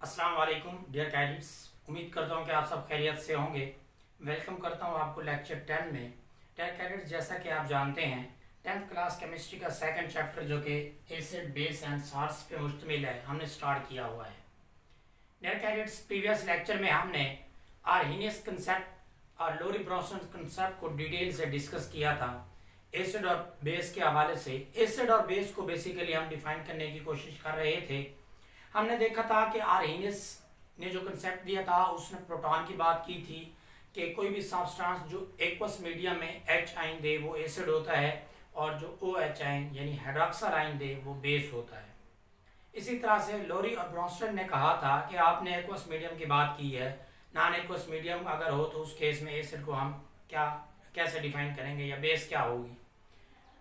अस्सलाम वालेकुम dear cadets. उम्मीद करता हूँ कि आप सब खैरियत से होंगे। वेलकम करता हूँ आपको लेक्चर 10 में। डियर कैडेट्स, जैसा कि आप जानते हैं 10th क्लास केमिस्ट्री का सेकंड चैप्टर जो कि एसिड बेस एंड साल्ट्स पे मुश्तमिल है, हमने स्टार्ट किया हुआ है। डियर कैडेट्स, प्रीवियस लेक्चर में हमने आर्हीनियस कंसेप्ट और लोरी ब्रॉन्सन कंसेप्ट को डिटेल से डिस्कस किया था एसिड और बेस के हवाले से। एसिड और बेस को बेसिकली हम डिफाइन करने की कोशिश कर रहे थे। हमने देखा था कि आर्हीनियस ने जो कंसेप्ट दिया था उसने प्रोटॉन की बात की थी कि कोई भी सब्सटेंस जो एक्वस मीडियम में H आयन दे वो एसिड होता है और जो OH आयन यानी हाइड्रोक्साइड आयन दे वो बेस होता है। इसी तरह से लोरी और ब्रॉन्स्टन ने कहा था कि आपने एक्वस मीडियम की बात की है, नॉन एक्वस मीडियम अगर हो तो उस केस में एसिड को हम कैसे डिफाइन करेंगे या बेस क्या होगी।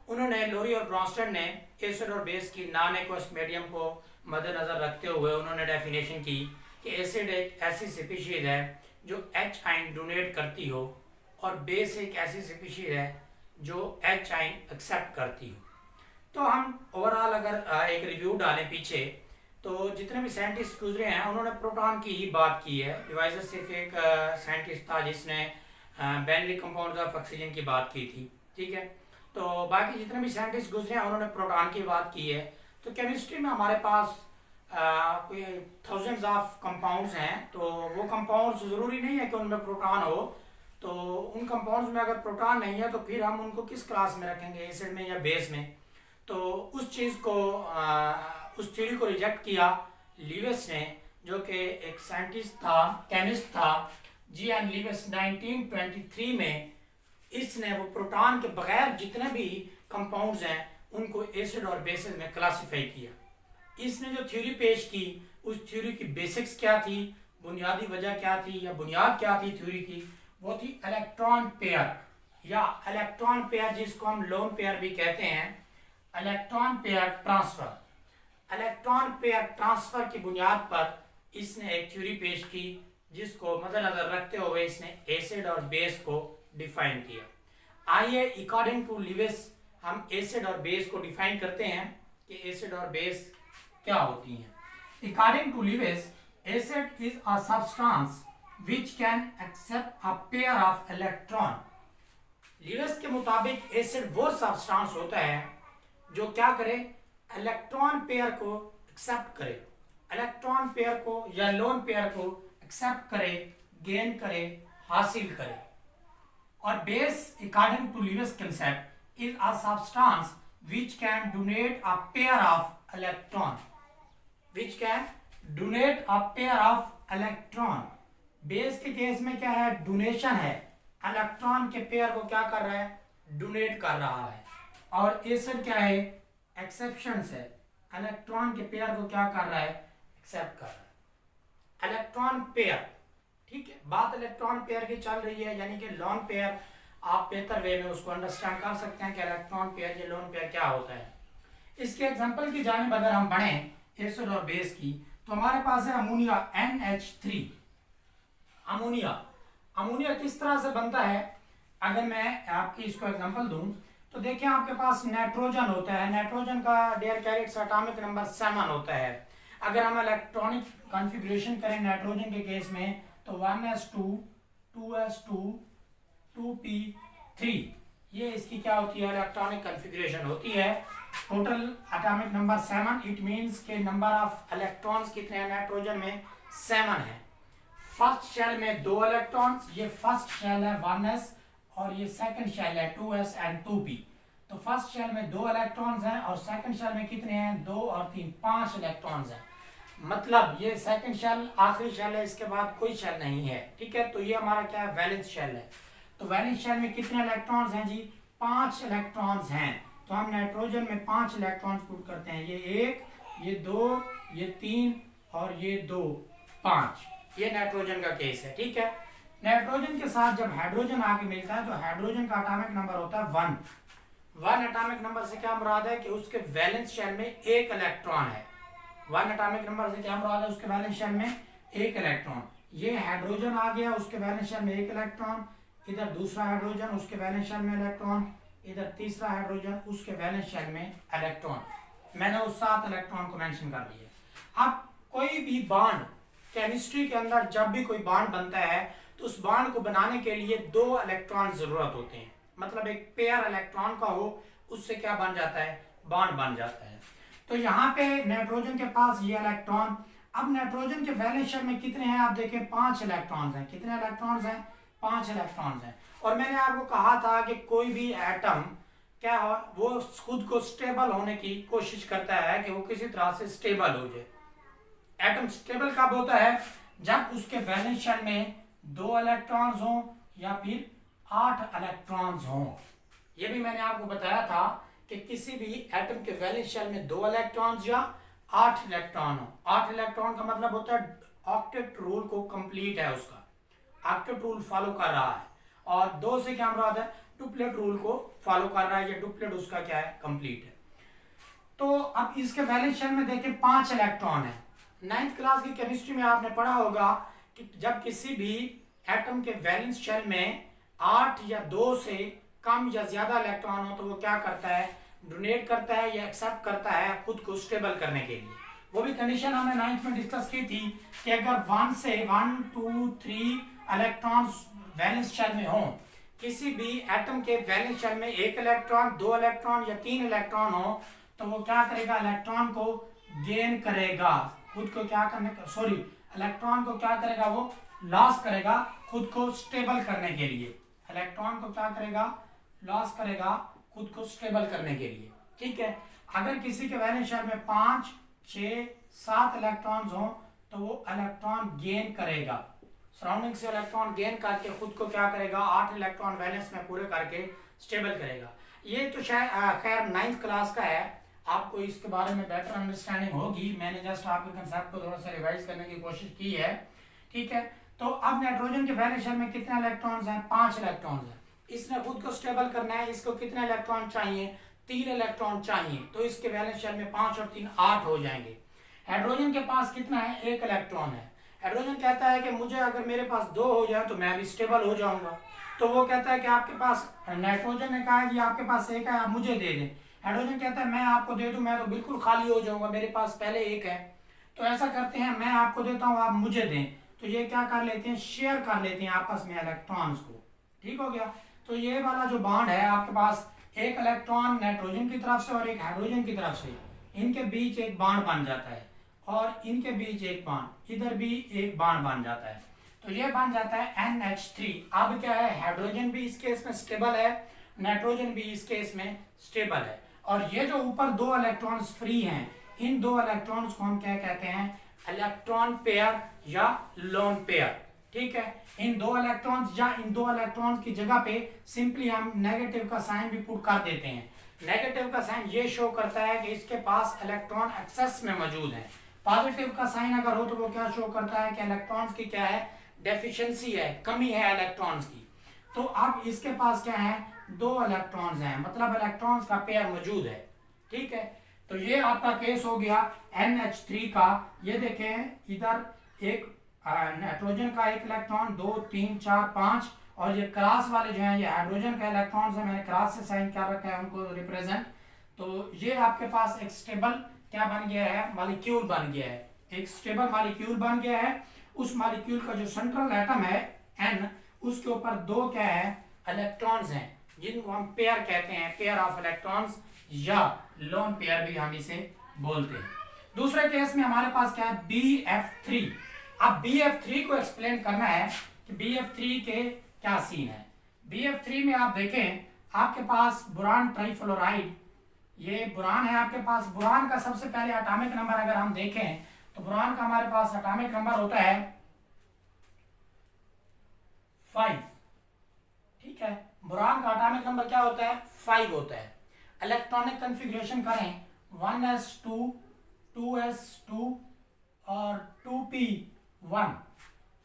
उन्होंने लोरी और ब्रॉन्स्टन ने एसिड और बेस की नॉन एक्वस मीडियम को मद्देनजर रखते हुए उन्होंने डेफिनेशन की कि एसिड एक ऐसी स्पीशीज है जो H आयन डोनेट करती हो और बेस एक ऐसी स्पीशीज है जो H आयन एक्सेप्ट करती हो। तो हम ओवरऑल अगर एक रिव्यू डालें पीछे, तो जितने भी साइंटिस्ट गुजरे हैं उन्होंने प्रोटॉन की ही बात की है। डिवाइजर सिर्फ एक साइंटिस्ट था जिसने बाइनरी कंपाउंड्स ऑफ ऑक्सीजन की बात की थी, ठीक है। तो बाकी जितने भी साइंटिस्ट गुजरे हैं उन्होंने प्रोटॉन की बात की है। तो केमिस्ट्री में हमारे पास कोई थाउजेंड्स ऑफ कंपाउंड्स हैं, तो वो कंपाउंड्स ज़रूरी नहीं है कि उनमें प्रोटॉन हो। तो उन कंपाउंड्स में अगर प्रोटॉन नहीं है तो फिर हम उनको किस क्लास में रखेंगे, एसिड में या बेस में। तो उस चीज़ को उस थ्योरी को रिजेक्ट किया लीवेस ने, जो कि एक साइंटिस्ट था, केमिस्ट था, G.N. लीवेस। 1923 में इसने वो प्रोटॉन के बगैर जितने भी कंपाउंड्स हैं उनको एसिड और बेसिस में क्लासिफाई किया। इसने जो थ्योरी पेश की उस थ्योरी की बेसिक्स क्या थी, बुनियादी वजह क्या थी या बुनियाद क्या थी थ्योरी की, वो थी इलेक्ट्रॉन पेयर या इलेक्ट्रॉन पेयर, जिसको हम लोन पेयर भी कहते हैं, electron pair transfer. Electron pair transfer की बुनियाद पर इसने एक थ्योरी पेश की जिसको मद्देनजर रखते हुए इसने एसिड और बेस को डिफाइन किया। आइए अकॉर्डिंग टू लीविस हम एसिड और बेस को डिफाइन करते हैं कि एसिड और बेस क्या होती हैं। According to Lewis, acid is a substance which can accept a pair of electron. Lewis के मुताबिक एसिड वो सब्सटेंस होता है जो क्या करे, इलेक्ट्रॉन पेयर को एक्सेप्ट करे, इलेक्ट्रॉन पेयर को या लोन पेयर को एक्सेप्ट करे, गेन करे, हासिल करे। और base according to Lewis concept is a substance which can donate a pair of electron, which can donate a pair of electron। Base के केस में क्या है, डोनेशन है, इलेक्ट्रॉन के पेयर को क्या कर रहा है, डोनेट कर रहा है। और एसिड क्या है, एक्सेप्शन है, इलेक्ट्रॉन के पेयर को क्या कर रहा है, एक्सेप्ट कर रहा है। इलेक्ट्रॉन पेयर, ठीक है, बात इलेक्ट्रॉन पेयर की चल रही है, यानी कि लोन पेयर। आप बेहतर वे में उसको अंडरस्टैंड कर सकते हैं कि इलेक्ट्रॉन पेयर या लोन पेयर क्या होता है। इसके एग्जांपल की जानिब अगर हम बढ़े एसिड और बेस की, तो हमारे पास है अमोनिया NH3। अमोनिया किस तरह से बनता है, अगर मैं आपकी इसको एग्जांपल दूं तो देखिए आपके पास नाइट्रोजन होता है। नाइट्रोजन का डियर कैरेट्स एटॉमिक नंबर 7 होता है। अगर हम इलेक्ट्रॉनिक कॉन्फ़िगरेशन करें नाइट्रोजन के केस में तो 1s2 2s2 2p3, ये इसकी क्या होती है, इलेक्ट्रॉनिक कॉन्फ़िगरेशन होती है। Total atomic number 7, it means के नंबर ऑफ इलेक्ट्रॉन्स कितने हैं नाइट्रोजन में, 7 है। फर्स्ट शेल में 2 इलेक्ट्रॉन्स, ये फर्स्ट शेल है 1s और ये सेकंड शेल है 2s एंड 2p। तो फर्स्ट शेल में 2 इलेक्ट्रॉन्स हैं और सेकंड शेल में कितने हैं, 2 और 3, 5 इलेक्ट्रॉन्स हैं। मतलब ये सेकंड शेल आखिरी शेल है, इसके बाद कोई शेल नहीं है, ठीक है। तो ये हमारा क्या है, वैलेंस शेल है। तो वैलेंस शेल में कितने इलेक्ट्रॉन्स हैं जी, 5 इलेक्ट्रॉन्स हैं। तो हम नाइट्रोजन में 5 इलेक्ट्रॉन्स पुट करते हैं, ये 1, ये 2, ये 3 और ये 2, 5। ये नाइट्रोजन का केस है, ठीक है। नाइट्रोजन के साथ जब हाइड्रोजन आके मिलता है तो हाइड्रोजन का एटॉमिक नंबर होता है 1 एटॉमिक नंबर से क्या मुराद है कि उसके वैलेंस शेल में 1 इलेक्ट्रॉन है। 1 एटॉमिक नंबर से क्या मुराद है, उसके वैलेंस शेल में 1 इलेक्ट्रॉन। ये हाइड्रोजन आ गया, उसके वैलेंस शेल में 1 इलेक्ट्रॉन, इधर दूसरा हाइड्रोजन, उसके वैलेंस शेल में इलेक्ट्रॉन, इधर तीसरा हाइड्रोजन, उसके वैलेंस शेल में इलेक्ट्रॉन। मैंने उस 7 इलेक्ट्रॉन को मेंशन कर दिया। अब कोई भी बॉन्ड केमिस्ट्री के अंदर जब भी कोई बॉन्ड बनता है तो उस बॉन्ड को बनाने के लिए 2 इलेक्ट्रॉन जरूरत होते हैं, मतलब एक पेयर इलेक्ट्रॉन का हो, उससे क्या बन जाता है, बॉन्ड बन जाता है। तो यहाँ पे नाइट्रोजन के पास ये इलेक्ट्रॉन, अब नाइट्रोजन के वैलेंस शेल में कितने हैं आप देखें, 5 इलेक्ट्रॉन्स हैं। कितने इलेक्ट्रॉन्स हैं, 5 इलेक्ट्रॉन्स हैं। और मैंने आपको कहा था कि कोई भी एटम क्या हो, वो खुद को स्टेबल होने की कोशिश करता है कि वो किसी तरह से स्टेबल हो जाए। एटम स्टेबल कब होता है, जब उसके वैलेंस शेल में 2 इलेक्ट्रॉन्स हों या फिर 8 इलेक्ट्रॉन्स हों। ये भी मैंने आपको बताया था कि किसी भी एटम के वैलेंस शेल में 2 इलेक्ट्रॉन्स या 8 इलेक्ट्रॉन हो। 8 इलेक्ट्रॉन का मतलब होता है ऑक्टेट रूल को कंप्लीट है, उसका ऑक्टेट रूल फॉलो कर रहा है। और 2 से क्या मुराद है, डुप्लेट रूल को फॉलो कर रहा है, या डुप्लेट उसका क्या है, कंप्लीट है। तो अब इसके वैलेंस शेल में देखिए 5 इलेक्ट्रॉन है। 9th क्लास की केमिस्ट्री में आपने पढ़ा होगा कि जब किसी भी एटम के वैलेंस शेल में 8 या 2 से कम या ज्यादा इलेक्ट्रॉन हो तो वो क्या करता है, डोनेट करता है या एक्सेप्ट करता है खुद को स्टेबल करने के लिए। वो भी कंडीशन हमने 9th में डिस्कस की थी कि अगर 1 से 1 2 3 इलेक्ट्रॉन्स वैलेंस शेल में हो, किसी भी एटम के वैलेंस शेल में 1 इलेक्ट्रॉन, 2 इलेक्ट्रॉन या 3 इलेक्ट्रॉन हो, तो वो क्या करेगा, इलेक्ट्रॉन को गेन करेगा, खुद को क्या करने का, सॉरी, इलेक्ट्रॉन को क्या करेगा, वो लॉस करेगा खुद को स्टेबल करने के लिए। इलेक्ट्रॉन को क्या करेगा, लॉस करेगा खुद को स्टेबल करने के लिए। ठीक है, अगर किसी के वैलेंस शेल में 5 6 7 इलेक्ट्रॉन्स हो तो वो इलेक्ट्रॉन गेन करेगा, सराउंडिंग से इलेक्ट्रॉन गेन करके खुद को क्या करेगा, 8 इलेक्ट्रॉन वैलेंस में पूरे करके स्टेबल करेगा। ये तो शायद खैर 9th क्लास का है, आपको इसके बारे में बेटर अंडरस्टैंडिंग होगी। मैंने जस्ट आपके कंसेप्ट को थोड़ा सा रिवाइज करने की कोशिश की है। ठीक है, तो अब नाइट्रोजन के वैलेंस शेल में कितने इलेक्ट्रॉन्स हैं, 5 इलेक्ट्रॉन्स हैं। इसने खुद को स्टेबल करना है, इसको कितने इलेक्ट्रॉन चाहिए, 3 इलेक्ट्रॉन चाहिए, तो इसके वैलेंस शेल में 5 और 3 8 हो जाएंगे। हाइड्रोजन के पास कितना है, 1 इलेक्ट्रॉन है। हाइड्रोजन कहता है कि मुझे अगर मेरे पास 2 हो जाए तो मैं भी स्टेबल हो जाऊंगा। तो वो कहता है कि आपके पास, नाइट्रोजन ने कहा कि आपके पास 1 है, आप मुझे दे दें। हाइड्रोजन कहता है मैं आपको दे दूं, मैं तो बिल्कुल खाली हो जाऊंगा, मेरे पास पहले 1 है। तो ऐसा करते हैं, मैं आपको देता हूं, आप मुझे दें। तो ये क्या कर लेते हैं, शेयर कर लेते हैं आपस में इलेक्ट्रॉन्स को। ठीक हो गया। तो ये वाला जो बॉन्ड है आपके पास, 1 इलेक्ट्रॉन नाइट्रोजन की तरफ से और 1 हाइड्रोजन की तरफ से, इनके बीच एक बॉन्ड बन जाता है, और इनके बीच एक बॉन्ड, इधर भी एक बॉन्ड बन जाता है, तो ये बन जाता है NH3। अब क्या है, हाइड्रोजन भी इस केस में स्टेबल है, नाइट्रोजन भी इस केस में स्टेबल है। और ये जो ऊपर 2 इलेक्ट्रॉन्स फ्री हैं, इन 2 इलेक्ट्रॉन्स को हम क्या कहते हैं, इलेक्ट्रॉन पेयर या लोन पेयर। ठीक है, इन 2 इलेक्ट्रॉन्स या इन 2 इलेक्ट्रॉन्स की जगह पे सिंपली हम नेगेटिव का साइन भी पुट कर देते हैं। नेगेटिव का साइन ये शो करता है कि इसके पास इलेक्ट्रॉन एक्सेस में मौजूद है। पॉजिटिव का साइन अगर हो तो वो क्या शो करता है कि इलेक्ट्रॉन्स की क्या है, डेफिशिएंसी है, कमी है इलेक्ट्रॉन्स की। तो अब इसके पास क्या है, 2 इलेक्ट्रॉन्स हैं, मतलब इलेक्ट्रॉन्स का पेयर मौजूद है। ठीक है, तो ये आपका केस हो गया NH3 का। ये देखें, इधर एक नाइट्रोजन का 1 इलेक्ट्रॉन, 2 3 4 5, और ये क्रॉस वाले जो हैं ये हाइड्रोजन का इलेक्ट्रॉन्स है, मैंने क्रॉस से साइन कर रखा है उनको रिप्रेजेंट। तो ये आपके पास एक स्टेबल क्या बन गया है, मॉलिक्यूल बन गया है, एक स्टेबल मॉलिक्यूल बन गया है। उस मॉलिक्यूल का जो सेंट्रल एटम है N, उसके ऊपर 2 क्या है, इलेक्ट्रॉन्स हैं, जिनको हम पेयर कहते हैं, पेयर ऑफ इलेक्ट्रॉन्स या लोन पेयर भी हम इसे बोलते हैं। दूसरे केस में हमारे पास क्या है, BF3। अब BF3 को एक्सप्लेन करना है कि BF3 के क्या सीन है। BF3 में आप देखें, आपके पास बोरान ट्राइफ्लोराइड, ये बोरान है आपके पास। बोरान का सबसे पहले एटॉमिक नंबर अगर हम देखें तो बोरान का हमारे पास एटॉमिक नंबर होता है 5। ठीक है, बोरान का एटॉमिक नंबर क्या होता है, 5 होता है। इलेक्ट्रॉनिक कॉन्फ़िगरेशन करें, 1s2 2s2 और 2p1।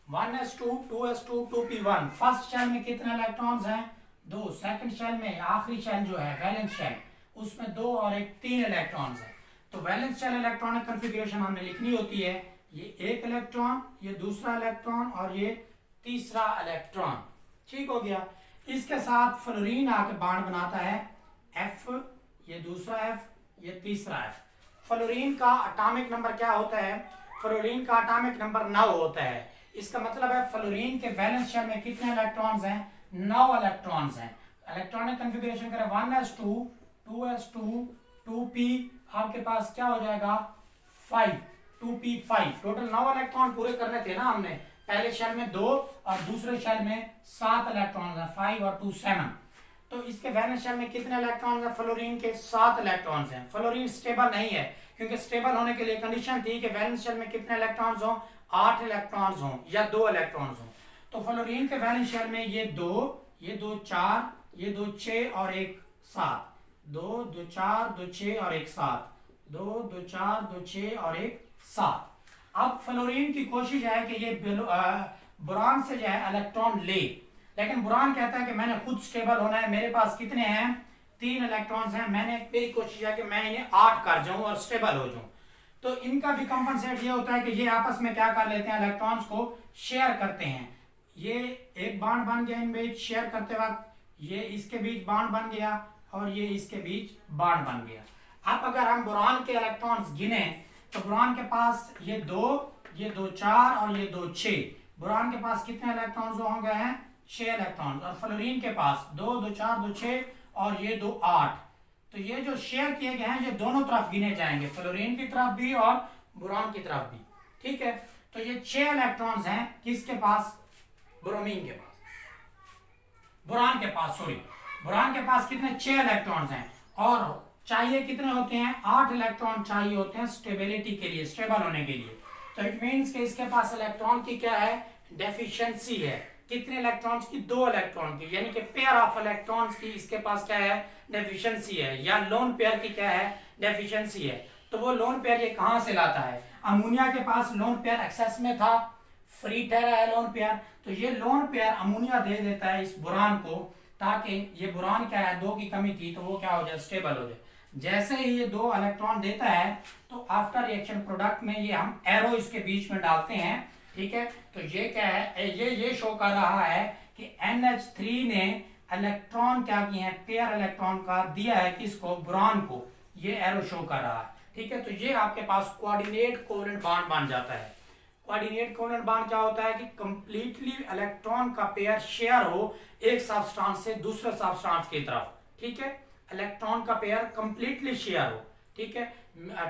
1s2 2s2 2p1। First shell में कितने इलेक्ट्रॉन्स हैं, 2। सेकंड शेल में, आखिरी शेल जो है वैलेंस शेल, उसमें 2 और 1 3 इलेक्ट्रॉन्स हैं। तो वैलेंस शेल इलेक्ट्रॉनिक कॉन्फ़िगरेशन हमने लिखनी होती है, ये 1 इलेक्ट्रॉन, ये दूसरा इलेक्ट्रॉन और ये तीसरा इलेक्ट्रॉन। ठीक हो गया। इसके साथ फ्लोरीन आके बॉन्ड बनाता है, F, ये दूसरा F, ये तीसरा F। फ्लोरीन का एटॉमिक नंबर क्या होता है, फ्लोरीन का एटॉमिक नंबर 9 होता है। इसका मतलब है फ्लोरीन के वैलेंस शेल में कितने इलेक्ट्रॉन्स हैं? 9 इलेक्ट्रॉन्स हैं। इलेक्ट्रॉनिक कॉन्फ़िगरेशन करें 1s2 2s2 2p, आपके पास क्या हो जाएगा 5 2p5। टोटल 9 इलेक्ट्रॉन पूरे करने थे ना हमने। पहले शेल में 2 और दूसरे शेल में 7 इलेक्ट्रॉन हैं, 5 और 2 7। तो इसके वैलेंस शेल में कितने इलेक्ट्रॉन हैं? फ्लोरीन के 7 इलेक्ट्रॉन हैं। फ्लोरीन स्टेबल नहीं है, क्योंकि स्टेबल होने के लिए कंडीशन थी कि वैलेंस शेल में कितने इलेक्ट्रॉन्स हों? 8 इलेक्ट्रॉन्स हों या 2 इलेक्ट्रॉन्स हों। तो फ्लोरीन के वैलेंस शेल में ये 2 4, ये 2 6 और एक 7, 2 2 4 2 6 और एक 7, 2 2 4 2 6 और एक 7। अब फ्लोरीन की कोशिश है कि ये बोरान से जो है इलेक्ट्रॉन ले, लेकिन बोरान कहता है कि मैंने खुद स्टेबल होना है, मेरे पास कितने हैं? 3 इलेक्ट्रॉन्स हैं, मेरी कोशिश है कि मैं इन्हें 8 कर जाऊं और स्टेबल हो जाऊं। तो इनका भी कंपनसेट ये होता है कि ये आपस में क्या कर लेते हैं? इलेक्ट्रॉन्स को शेयर करते हैं। ये एक बॉन्ड बन गया इन बीच शेयर करते वक्त, ये इसके बीच बॉन्ड बन गया और ये इसके बीच बॉन्ड बन गया। अब अगर हम बोरान के इलेक्ट्रॉन्स गिने तो बोरान के पास ये 2 4 और ये 2 6। बोरान के पास कितने इलेक्ट्रॉन्स हो गए हैं? 6 इलेक्ट्रॉन्स। और फ्लोरीन के पास 2 2 4 2 6 और ये 2 8। तो ये जो शेयर किए गए हैं ये दोनों तरफ गिने जाएंगे, फ्लोरीन की तरफ भी और बोरान की तरफ भी। ठीक है, तो ये 6 इलेक्ट्रॉन्स हैं किसके पास? ब्रोमीन के पास, बोरान के पास, सॉरी बोरान के पास कितने? 6 इलेक्ट्रॉन्स हैं। और चाहिए कितने होते हैं? 8 इलेक्ट्रॉन चाहिए होते हैं स्टेबिलिटी के लिए, स्टेबल होने के लिए। तो इट मींस कि इसके पास इलेक्ट्रॉन की क्या है? डेफिशिएंसी है। कितने इलेक्ट्रॉन्स की? 2 इलेक्ट्रॉन की, यानी कि पेयर ऑफ इलेक्ट्रॉन्स की इसके पास क्या है? डेफिशिएंसी है, या लोन पेयर की क्या है? डेफिशिएंसी है। तो वो लोन पेयर ये कहां से लाता है? अमोनिया के पास लोन पेयर एक्सेस में था, फ्री ठहरा है लोन पेयर, तो ये लोन पेयर अमोनिया दे देता है इस बोरान को, ताकि ये बोरान क्या है? 2 की कमी थी तो वो क्या हो जाए? स्टेबल हो जाए। जैसे ही ये 2 इलेक्ट्रॉन देता है तो आफ्टर रिएक्शन प्रोडक्ट में ये हम एरो इसके बीच में डालते हैं। ठीक है, तो ये क्या है? ये शो कर रहा है कि NH3 ने इलेक्ट्रॉन क्या किए हैं? पेयर इलेक्ट्रॉन का दिया है किसको? बोरान को। ये एरो शो कर रहा है। ठीक है, तो ये आपके पास कोऑर्डिनेट कोवेलेंट बॉन्ड बन जाता है। कोऑर्डिनेट कोवेलेंट बॉन्ड क्या होता है? कि कंप्लीटली इलेक्ट्रॉन का पेयर शेयर हो एक सब्सटेंस से दूसरे सब्सटेंस की तरफ। ठीक है, इलेक्ट्रॉन का पेयर कंप्लीटली शेयर हो। ठीक है,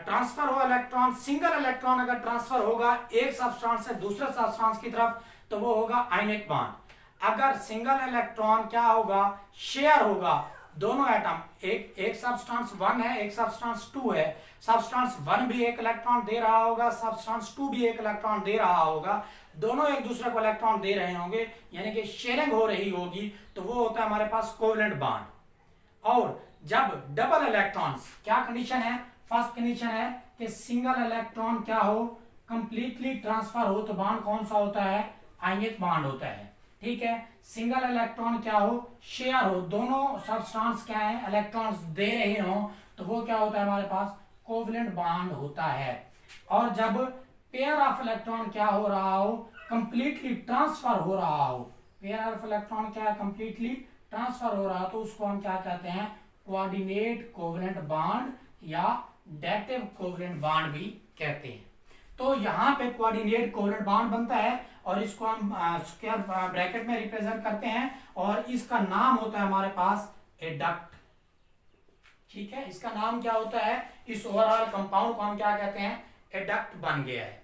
ट्रांसफर हो इलेक्ट्रॉन, सिंगल इलेक्ट्रॉन अगर ट्रांसफर होगा एक सब्सटेंस से दूसरे सब्सटेंस की तरफ तो वो होगा आयनिक बॉन्ड। अगर सिंगल इलेक्ट्रॉन क्या होगा? शेयर होगा, दोनों एटम, एक सब्सटेंस 1 है, एक सब्सटेंस 2 है। सब्सटेंस 1 भी एक इलेक्ट्रॉन दे रहा होगा, सब्सटेंस 2 भी एक इलेक्ट्रॉन दे रहा होगा, दोनों एक दूसरे को इलेक्ट्रॉन दे रहे होंगे, यानी कि शेयरिंग हो रही होगी, तो वो होता है हमारे पास कोवेलेंट बॉन्ड। और जब डबल इलेक्ट्रॉन्स, क्या कंडीशन है? फर्स्ट कंडीशन है कि सिंगल इलेक्ट्रॉन क्या हो? कंप्लीटली ट्रांसफर हो, तो बॉन्ड कौन सा होता है? आयनिक बॉन्ड होता है। ठीक है, सिंगल इलेक्ट्रॉन क्या हो? शेयर हो, दोनों सब्सटेंस क्या है? इलेक्ट्रॉन्स दे रहे हो, तो वो क्या होता है हमारे पास? कोवेलेंट बॉन्ड होता है। और जब पेयर ऑफ इलेक्ट्रॉन क्या हो रहा हो? कंप्लीटली ट्रांसफर हो रहा हो, पेयर ऑफ इलेक्ट्रॉन क्या है? कंप्लीटली ट्रांसफर हो रहा हो, तो उसको हम क्या कहते हैं? कोऑर्डिनेट कोवेलेंट बॉन्ड या डेटिव कोवेलेंट बॉन्ड भी कहते हैं। तो यहाँ पे कोऑर्डिनेट कोवेलेंट बॉन्ड बनता है और इसको हम स्क्वायर ब्रैकेट में रिप्रेजेंट करते हैं और इसका नाम होता है हमारे पास एडक्ट। ठीक है, इसका नाम क्या होता है? इस ओवरऑल कंपाउंड को हम क्या कहते हैं? एडक्ट बन गया है।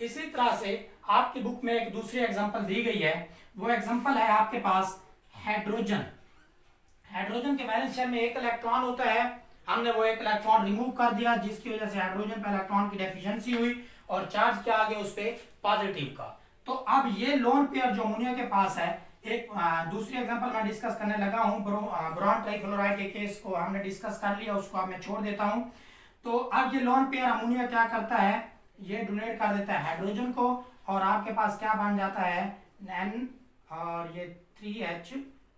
इसी तरह से आपकी बुक में एक दूसरी एग्जांपल दी गई है, वो एग्जांपल है आपके पास हाइड्रोजन। हाइड्रोजन के वैलेंस शेल में एक इलेक्ट्रॉन होता है, हमने वो एक इलेक्ट्रॉन रिमूव कर दिया जिसकी वजह से हाइड्रोजन पे इलेक्ट्रॉन की डेफिशिएंसी हुई और चार्ज क्या आ गया उस पे? पॉजिटिव का। तो अब ये लोन पेयर जो अमोनिया के पास है, एक दूसरी एग्जांपल मैं डिस्कस करने लगा हूं, बोरान ट्राइफ्लोराइड के केस को हमने डिस्कस कर लिया, उसको अब मैं छोड़ देता हूं। तो अब ये लोन पेयर अमोनिया क्या करता है? ये डोनेट कर देता है हाइड्रोजन को और आपके पास क्या बन जाता है? N और ये 3H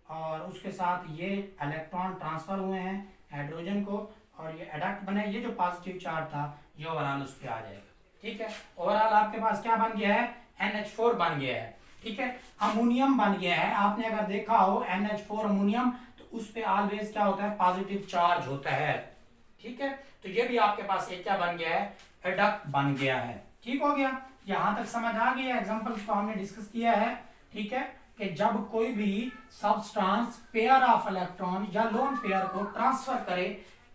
और उसके साथ ये इलेक्ट्रॉन ट्रांसफर हुए हैं हाइड्रोजन को और ये एडक्ट बने। ये जो पॉजिटिव चार्ज था ये ओवरऑल उस पर आ जाएगा। ठीक है, ओवरऑल आपके पास क्या बन गया है? NH4 बन गया है। ठीक है, अमोनियम बन गया है। आपने अगर देखा हो NH4 अमोनियम, तो उस पे ऑलवेज क्या होता है? पॉजिटिव चार्ज होता है। ठीक है, तो ये भी आपके पास एक क्या बन गया है? एडक्ट बन गया है। ठीक हो गया, यहां तक समझ आ गया, एग्जांपल्स को हमने डिस्कस किया है। ठीक है, कि जब कोई भी सब्सटेंस पेयर ऑफ इलेक्ट्रॉन या लोन पेयर को ट्रांसफर करे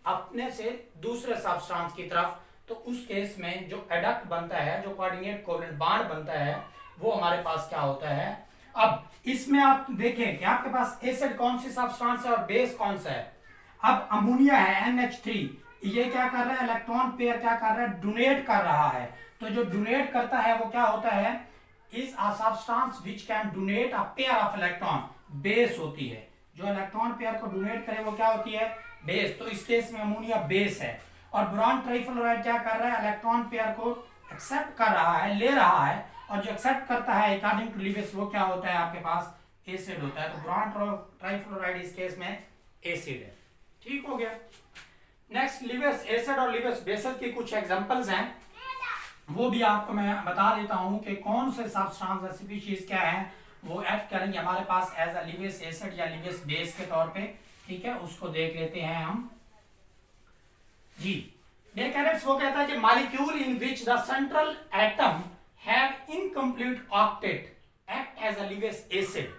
अपने से दूसरे सब्सटेंस की तरफ, तो उस केस में जो एडक्ट बनता है, जो कोऑर्डिनेट कोवेलेंट बॉन्ड बनता है, वो हमारे पास क्या होता है। अब इसमें आप देखें कि आपके पास एसिड कौन सी सब्सटेंस है और बेस कौन सा है। अब अमोनिया है NH3, ये क्या कर रहा है, इलेक्ट्रॉन पेयर क्या कर रहा है, डोनेट कर रहा है। तो जो डोनेट करता है वो क्या होता है, is a substance which can donate a pair of electron, base होती है। जो इलेक्ट्रॉन पेयर को डोनेट करे वो क्या होती है, बेस। तो इस केस में अमोनिया बेस है। और बोरॉन ट्राइफ्लोराइड क्या कर रहा है, इलेक्ट्रॉन पेयर को एक्सेप्ट कर रहा है, ले रहा है, और जो एक्सेप्ट करता है अकॉर्डिंग टू लीविस वो क्या होता है, आपके पास एसिड होता है। तो बोरॉन ट्राइफ्लोराइड इस केस में एसिड है। ठीक हो गया। नेक्स्ट लिविस एसिड और लिविस बेसिस की कुछ एग्जांपल्स हैं, वो भी आपको मैं बता देता हूं कि कौन से सब्सटेंस स्पीशीज क्या है वो एक्ट करेंगे हमारे पास एज अ लिविस एसिड या लिविस बेस के तौर पे। ठीक है, उसको देख लेते हैं हम जी। डेकार्टेस वो कहता है कि molecule in which the central atom have incomplete octet act as a Lewis acid.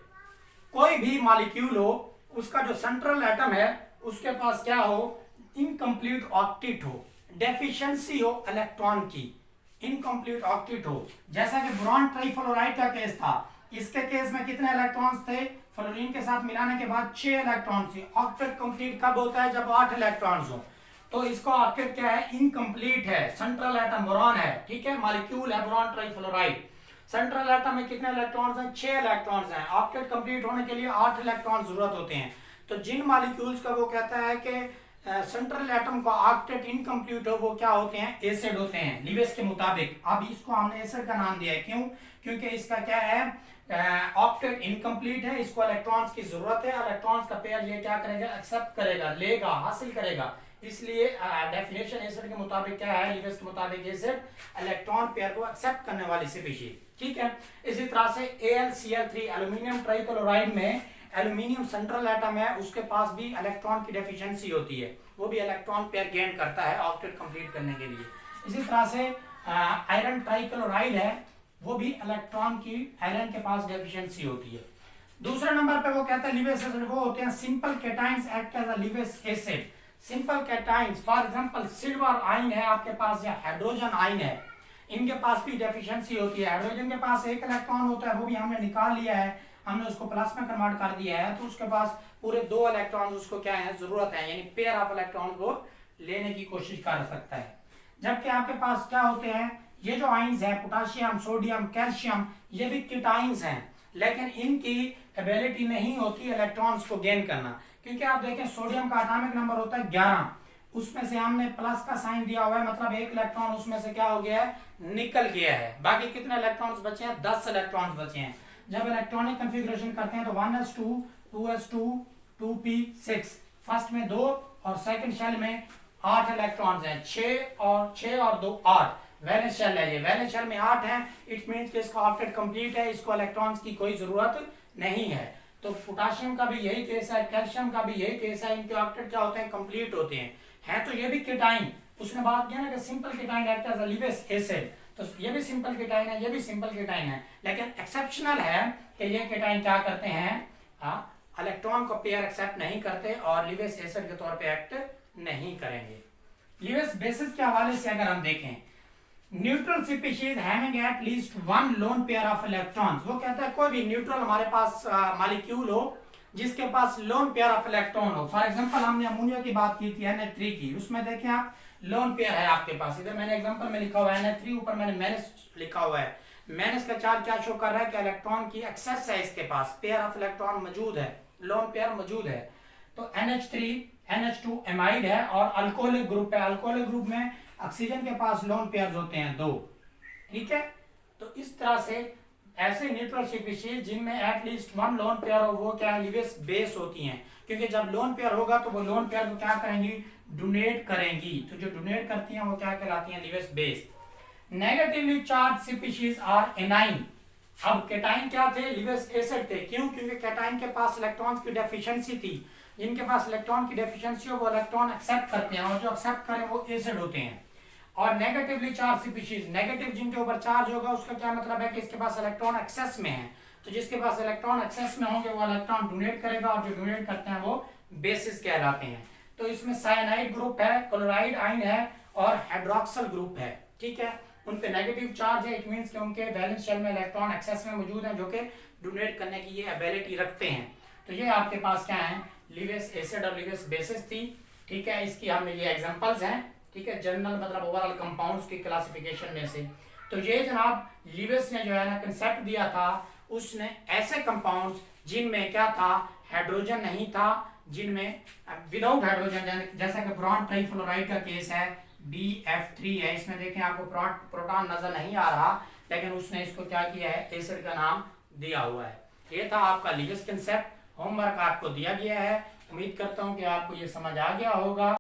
कोई भी मॉलिक्यूल हो, उसका जो सेंट्रल एटम है उसके पास क्या हो, इनकम्प्लीट ऑक्टेट हो, डेफिशिएंसी हो इलेक्ट्रॉन की, इनकम्प्लीट ऑक्टेट हो। जैसा कि बोरॉन ट्राइफ्लोराइड का केस था, इसके केस में कितने इलेक्ट्रॉन्स थे, फ्लोरीन के साथ मिलाने के बाद 6 इलेक्ट्रॉन थे। ऑक्टेट कंप्लीट कब होता है, जब 8 इलेक्ट्रॉन्स हो। तो इसको ऑक्टेट क्या है, इनकम्प्लीट है, सेंट्रल एटम बोरॉन है। ठीक है, मॉलिक्यूल है बोरॉन ट्राइफ्लोराइड, सेंट्रल एटम में कितने इलेक्ट्रॉन्स हैं, 6 इलेक्ट्रॉन्स हैं। ऑक्टेट कंप्लीट होने के लिए 8 इलेक्ट्रॉन जरूरत होते हैं। तो जिन मॉलिक्यूल्स का वो कहता है कि सेंट्रल एटम का ऑक्टेट इनकम्प्लीट हो, वो क्या होते हैं, एसिड होते हैं लिविस के मुताबिक। अब इसको हमने एसिड का नाम दिया है, क्यों, क्योंकि इसका क्या है, ऑक्टेट इनकम्प्लीट है, इसको इलेक्ट्रॉन्स की जरूरत है। इलेक्ट्रॉन्स का पेयर ये क्या करेगा, एक्सेप्ट करेगा, लेगा, हासिल करेगा। इसलिए डेफिनेशन एसिड के मुताबिक क्या है, लिविस के मुताबिक एसिड इलेक्ट्रॉन पेयर को एक्सेप्ट करने वाली स्पीशीज। ठीक है, इसी तरह से AlCl3 एल्यूमिनियम ट्राइक्लोराइड में एल्यूमिनियम सेंट्रल एटम है, उसके पास भी इलेक्ट्रॉन की डेफिशिएंसी होती है, वो भी इलेक्ट्रॉन पेयर गेन करता है ऑक्टेट कंप्लीट करने के लिए। इसी तरह से आयरन ट्राइक्लोराइड है, वो भी इलेक्ट्रॉन की, आयरन के पास डेफिशिएंसी होती है। दूसरे नंबर पे वो कहता है लिविस एसिड वो होते हैं simple cations act as a Lewis acid. Simple cations for example silver ion है आपके पास, या हाइड्रोजन आयन है, इनके पास भी डेफिशिएंसी होती है। हाइड्रोजन के पास 1 इलेक्ट्रॉन होता है, वो भी हमने निकाल लिया है, हमने उसको प्लस में कन्वर्ट कर दिया है, तो उसके पास पूरे 2 इलेक्ट्रॉन उसको क्या है, जरूरत है, यानी पेयर ऑफ इलेक्ट्रॉन को लेने की कोशिश कर सकता है। जबकि आपके पास क्या होते हैं, ये जो आयंस है पोटाशियम, सोडियम, कैल्शियम, ये भी कीटाइंस हैं, लेकिन इनकी एबिलिटी नहीं होती इलेक्ट्रॉन्स को गेन करना। क्योंकि आप देखें सोडियम का एटॉमिक नंबर होता है 11, उसमें से हमने प्लस का साइन दिया हुआ है, मतलब 1 इलेक्ट्रॉन उसमें से क्या हो गया है, निकल गया है। बाकी कितने इलेक्ट्रॉन्स बचे हैं, 10 इलेक्ट्रॉन्स बचे हैं। जब इलेक्ट्रॉनिक कॉन्फ़िगरेशन करते हैं तो 1s2 2s2 2p6, फर्स्ट में 2 और सेकंड शेल में 8 इलेक्ट्रॉन्स हैं, 6 और 2 8। वैलेंस शेल है, ये वैलेंस शेल में 8 हैं, इट मींस कि इसका ऑक्टेट कंप्लीट है, इसको इलेक्ट्रॉन्स की कोई जरूरत नहीं है। तो पोटाशियम का भी यही केस है, कैल्शियम का भी यही केस है, इनके ऑक्टेट क्या होते हैं, कंप्लीट होते हैं। तो ये भी कीटाइन, उसने बात किया ना कि simple ketene act as a Lewis acid, तो ये भी सिंपल कीटाइन है, ये भी सिंपल कीटाइन है, लेकिन एक्सेप्शनल है कि ये कीटाइन क्या करते हैं, इलेक्ट्रॉन को पेयर एक्सेप्ट नहीं करते और लिविस एसिड के तौर पे एक्ट नहीं करेंगे। लिविस बेसिस के हवाले से अगर हम देखें, neutral species having at least 1 lone pair of electrons, वो कहता है कोई भी न्यूट्रल हमारे पास मॉलिक्यूल हो जिसके पास लोन पेयर ऑफ इलेक्ट्रॉन हो। फॉर एग्जांपल हमने अमोनिया की बात की थी NH3 की, उसमें देखें आप लोन पेयर है आपके पास, इधर मैंने एग्जांपल में लिखा हुआ है NH3, ऊपर मैंने माइनस लिखा हुआ है। माइनस का चार्ज क्या शो कर रहा है कि इलेक्ट्रॉन की एक्सेस है, इसके पास पेयर ऑफ इलेक्ट्रॉन मौजूद है, लोन पेयर मौजूद है। तो NH3 NH2 एमाइड है और अल्कोहलिक ग्रुप है, अल्कोहलिक ग्रुप में ऑक्सीजन के पास लोन पेयर्स होते हैं 2। ठीक है, तो इस तरह से ऐसे न्यूट्रल स्पीशीज जिनमें एटलीस्ट 1 लोन पेयर हो, वो क्या लिविस बेस होती हैं, क्योंकि जब लोन पेयर होगा तो वो लोन पेयर को क्या करेंगी, डोनेट करेंगी। तो जो डोनेट करती हैं वो क्या कहलाती हैं, Lewis base. Negatively charged species are anion. अब कैटाइन क्या थे, लिविस एसिड थे, क्यों, क्योंकि कैटाइन के पास इलेक्ट्रॉन्स की डेफिशिएंसी थी, जिनके पास इलेक्ट्रॉन की डेफिशिएंसी हो वो इलेक्ट्रॉन एक्सेप्ट करते हैं, और जो एक्सेप्ट करें वो एसिड होते हैं। और नेगेटिवली चार्ज स्पीशीज, नेगेटिव जिनके ऊपर चार्ज होगा उसका क्या मतलब है कि इसके पास इलेक्ट्रॉन एक्सेस में है। तो जिसके पास इलेक्ट्रॉन एक्सेस में होंगे वो इलेक्ट्रॉन डोनेट करेगा, और जो डोनेट करते हैं वो बेसिस कहलाते हैं। तो इसमें साइनाइड ग्रुप है, क्लोराइड आयन है और हाइड्रोक्सल ग्रुप है। ठीक है, उन पे नेगेटिव चार्ज है, इट मींस कि उनके वैलेंस शेल में इलेक्ट्रॉन एक्सेस में मौजूद है, जो कि डोनेट करने की ये एबिलिटी रखते हैं। तो ये आपके पास क्या है, लीवियस एसिड और लीवियस बेसिस थी। ठीक है, इसकी हम ये एग्जांपल्स हैं। ठीक है, जनरल मतलब ओवरऑल कंपाउंड्स की क्लासिफिकेशन में से। तो ये जनाब लीवियस ने जो है ना कंसेप्ट दिया था, उसने ऐसे कंपाउंड्स जिनमें क्या था, हाइड्रोजन नहीं था, जिनमें विदाउट हाइड्रोजन, जैसा कि बोरॉन ट्राइफ्लोराइड का केस है, BF3 है, इसमें देखें आपको प्रोटॉन नजर नहीं आ रहा, लेकिन उसने इसको क्या किया है, एसिड का नाम दिया हुआ है। ये था आपका लीवियस कंसेप्ट। होमवर्क आपको दिया गया है, उम्मीद करता हूं कि आपको ये समझ आ गया होगा।